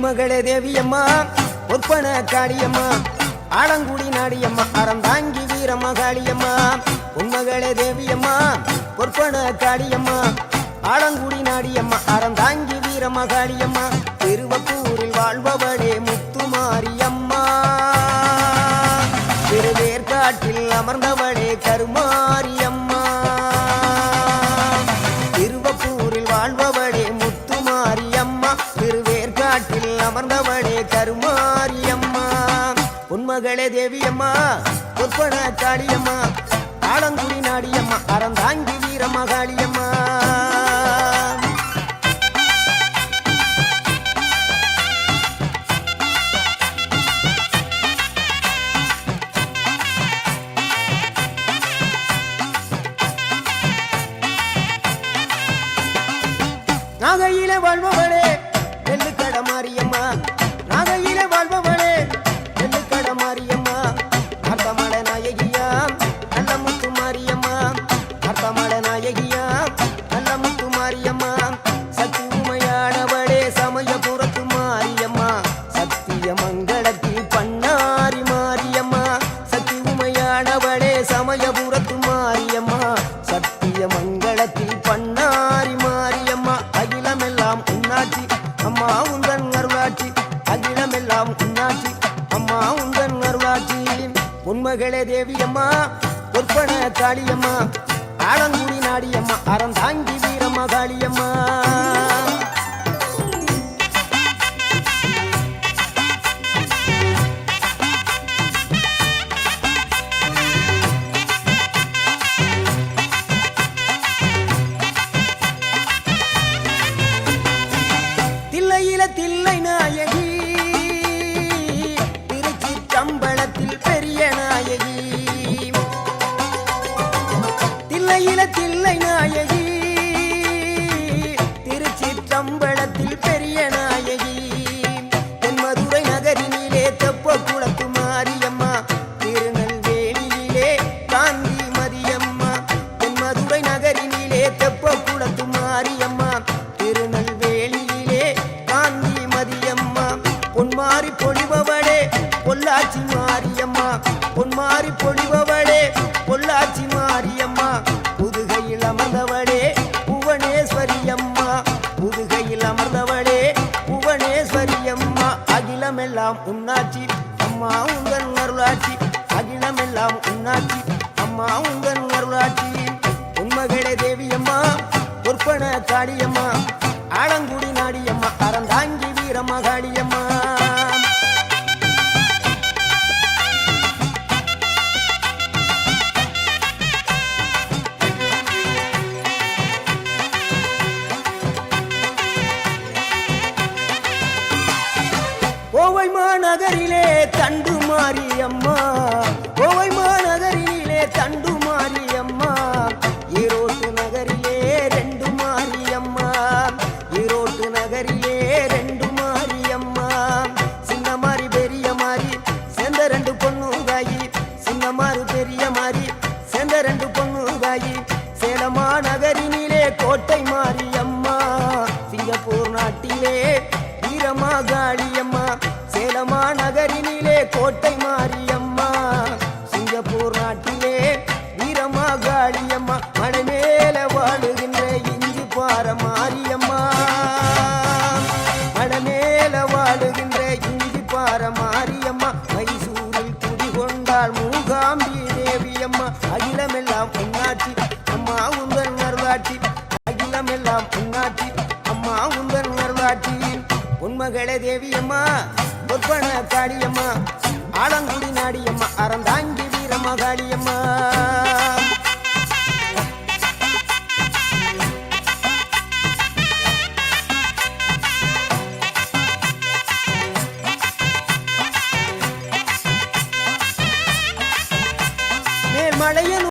மகளே தேவியம்மா ஒற்பன காளியம்மா ஆலங்குடி நாடியம்மா அறந்தாங்கி வீரமகாளியம்மா உன்மகளே தேவியம்மா ஒற்பன காளியம்மா ஆலங்குடி நாடியம்மா அறந்தாங்கி வீரமகாளியம்மா திருவப்பூரில் வாழ்பவளே முத்துமாரியம்மா திருவேற்காட்டில் அமர்ந்தவளே கருமாரியம்மா திருவப்பூரில் வாழ்பவளே முத்துமாரியம்மா திருவேற்காட்டில் அமர்ந்தவளே கருமாரியம்மா உன்மகளே தேவியம்மா ஒற்பன காளியம்மா ஆலங்குடி நாடியம்மா அறந்தாங்கி வீரமகாளியம்மா நாகையிலே வாழ்பவளே நெல்லுக்கட மாரியம்மா நாகையிலே வாழ்பவளே நெல்லுக்கட மாரியம்மா அர்த்தமல நாயகியா நல்ல முத்து மாரியம்மா அர்த்தமல நாயகியா நல்ல முத்து மாரியம்மா சக்தி உமையானவளே சமயபுரத்து மாரியம்மா சத்திய மங்களத்தில் பண்ணாரி மாரியம்மா சக்தி உமையானவளே சமயபுரத்து மாரியம்மா சத்திய மங்களத்தில் பண்ணாரி மாரியம்மா அகிலமெல்லாம் உன்னாட்சி அம்மா உந்தன் அருளாட்சி அகிலமெல்லாம் உன்னாட்சி அம்மா உந்தன் அருளாட்சி உன்மகளே தேவியம்மா ஒற்பன காளியம்மா ஆலங்குடி நாடியம்மா அறந்தாங்கி வீரமகாளியம்மா தில்லையில தில்லை நாயகி திருச்சிற்றம்பலத்தில் பெரிய நாயகி தில்லையில தில்லை நாயகி திருச்சிற்றம்பலத்தில் பெரிய நாயகி தென்மதுரை நகரினிலே தெப்ப குளத்து மாரியம்மா திருநெல்வேலியிலே காந்தி மதியம்மா தென்மதுரை நகரினிலே தெப்ப குளத்து மாரியம்மா திருநெல்வேலியிலே காந்தி மதியம்மா பொன்மாரி பொழிபவளே பொள்ளாச்சி மாரியம்மா பொன்மாரி பொழிபவளே பொள்ளாச்சி மாரியம்மா புதுகையில் அமர்ந்தவளே புவனேஸ்வரியம்மா புதுகையில் அமர்ந்தவளே புவனேஸ்வரியம்மா அகிலமெல்லாம் உன்னாட்சி அம்மா உந்தன் அருளாட்சி அகிலமெல்லாம் உன்னாட்சி அம்மா உந்தன் அருளாட்சி உன்மகளே தேவியம்மா ஒற்பன காளியம்மா ஆலங்குடி நாடியம்மா அறந்தாங்கி வீரமகாளியம்மா மாரியம்மா கோவை மாநகரினிலே தண்டு மாரியம்மா ஈரோட்டு நகரிலே ரெண்டு மாரியம்மா ஈரோட்டு நகரிலே ரெண்டு மாரியம்மா சின்ன மாறி பெரிய மாறி சேர்ந்த ரெண்டு பொண்ணுதாயி சின்ன மாறு பெரிய மாறி சேர்ந்த ரெண்டு பொண்ணுதாயி சேலமா நகரினிலே கோட்டை மாரியம்மா சிங்கப்பூர் நாட்டிலே வீரமாகாளியம்மா சேலமா நகரினிலே கோட்டை மாரியம்மா சிங்கப்பூர் நாட்டிலே வீரமாகாளியம்மா மலை மேல வாழுகின்ற இஞ்சி பார மாரியம்மா மலை மேல வாழுகின்ற இஞ்சி பார மாரியம்மா மைசூரில் குடிகொண்டாள் மூகாம்பி தேவியம்மா அகிலமெல்லாம் பொன்னாட்சி அம்மா உந்தன் நர்வாட்சி அகிலமெல்லாம் பொன்னாட்சி அம்மா உந்தன் நர்வாட்சி உன்மகளே தேவியம்மா பொற்பன காளியம்மா ஆலங்குடி நாடியம்மா அறந்தாங்கி வீரமகாளியம்மா